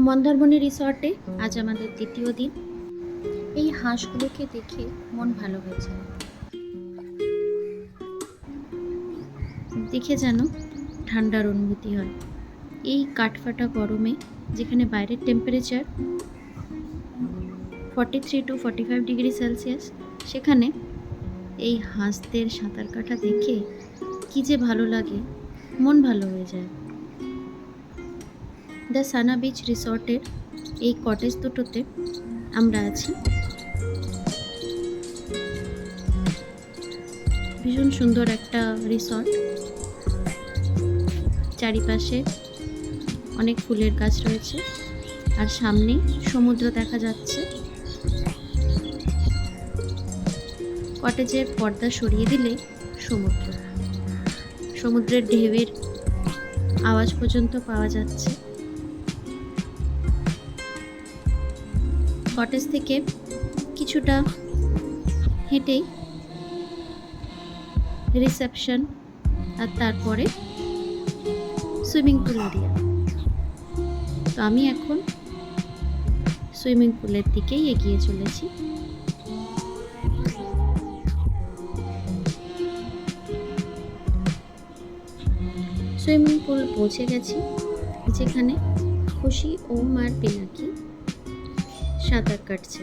মন্দারমণি রিসর্টে আজ আমাদের দ্বিতীয় দিন। এই হাঁসগুলোকে দেখে মন ভালো হয়ে যায়, দেখে যেন ঠান্ডার অনুভূতি হয়। এই কাঠফাটা গরমে, যেখানে বাইরের টেম্পারেচার 43 to 45 ডিগ্রি সেলসিয়াস, সেখানে এই হাঁসদের সাঁতার কাটা দেখে কি যে ভালো লাগে, মন ভালো হয়ে যায়। দ্য সানা বিচ রিসর্টের এই কটেজ দুটোতে আমরা আছি। ভীষণ সুন্দর একটা রিসর্ট, চারিপাশে অনেক ফুলের গাছ রয়েছে আর সামনে সমুদ্র দেখা যাচ্ছে। কটেজের পর্দা সরিয়ে দিলে সমুদ্র, সমুদ্রের ঢেউয়ের আওয়াজ পর্যন্ত পাওয়া যাচ্ছে। কটেজ থেকে কিছুটা হেঁটেই রিসেপশন, আর তারপরে সুইমিং পুল এরিয়া। তো আমি এখন সুইমিং পুলের দিকেই এগিয়ে চলেছি। সুইমিং পুল পৌঁছে গেছি, যেখানে খুশি, ওম আর পিনাকি সাঁতার কাটছে।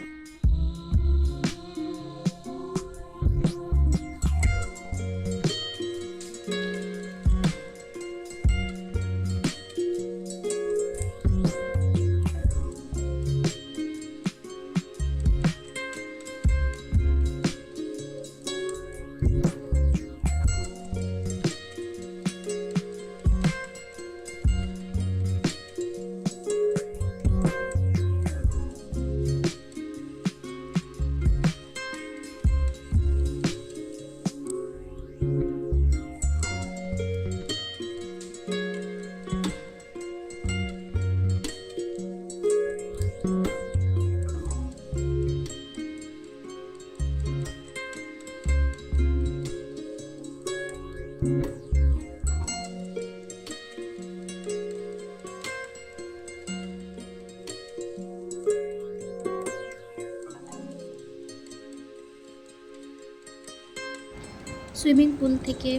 সুইমিং পুল থেকে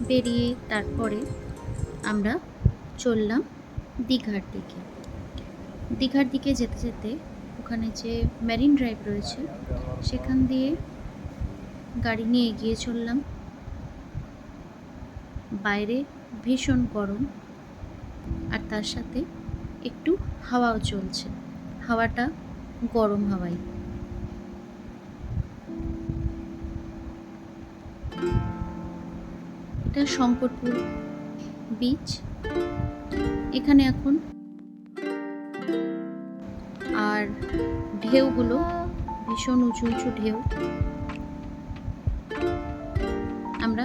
বেরিয়ে তারপরে আমরা চললাম দীঘার দিকে। দীঘার দিকে যেতে যেতে ওখানে যে মেরিন ড্রাইভ রয়েছে, সেখান দিয়ে গাড়ি নিয়ে এগিয়ে চললাম। বাইরে ভীষণ গরম, আর তার সাথে একটু হাওয়াও চলছে, হাওয়াটা গরম হাওয়াই। এটা শঙ্করপুর বিচ। এখানে এখন আর ঢেউগুলো ভীষণ উঁচু উঁচু ঢেউ। আমরা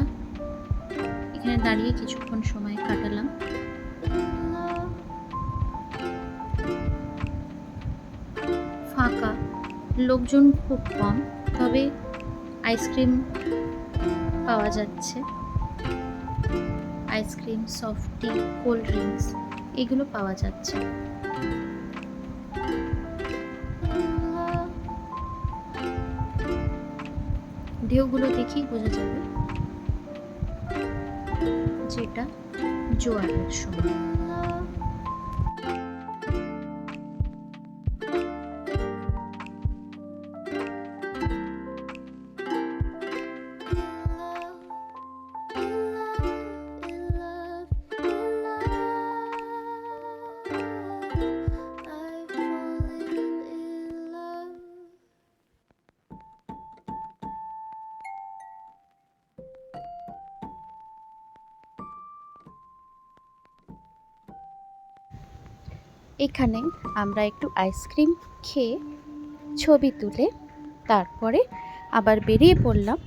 এখানে দাঁড়িয়ে কিছুক্ষণ সময় কাটালাম। ফাঁকা, লোকজন খুব কম, তবে আইসক্রিম পাওয়া যাচ্ছে। আইসক্রিম, সফটি, কোল্ড ড্রিঙ্কস এগুলো পাওয়া যাচ্ছে। ঢেউগুলো দেখেই বোঝা যাবে যেটা জোয়ারের সময়। এখানে আমরা একটু আইসক্রিম খেয়ে ছবি তুলে তারপরে আবার বেরিয়ে পড়লাম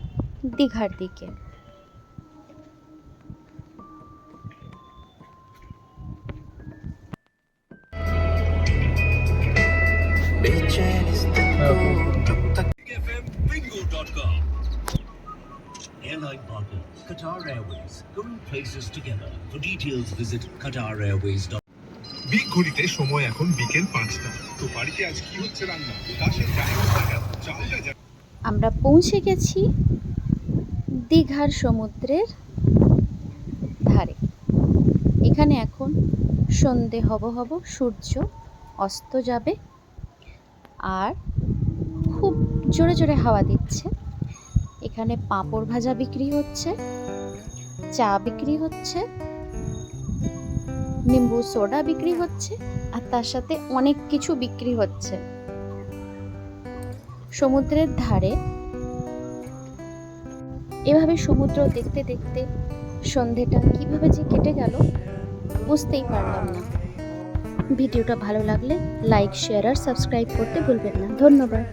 দীঘার দিকে। Airline partner Qatar Airways, going places together. For details, visit QatarAirways.com. Be ঘড়িতে সময় এখন বিকেল 5টা। তো বাড়িতে আজ কি হচ্ছে রান্না তা সে জানে না কেন? চালটা জানে। আমরা পৌঁছে গেছি দীঘার সমুদ্রের ধারে। এখানে এখন সন্ধে হব সূর্য অস্ত যাবে, আর খুব জোরে জোরে হাওয়া দিচ্ছে। এখানে পাঁপড় ভাজা বিক্রি হচ্ছে, চা বিক্রি হচ্ছে, নিম্বু সোডা বিক্রি হচ্ছে, আর তার সাথে অনেক কিছু বিক্রি হচ্ছে। সমুদ্রের ধারে এভাবে সমুদ্র দেখতে দেখতে সন্ধেটা কিভাবে যে কেটে গেল বুঝতেই পারলাম না। ভিডিওটা ভালো লাগলে লাইক, শেয়ার আর সাবস্ক্রাইব করতে ভুলবেন না। ধন্যবাদ।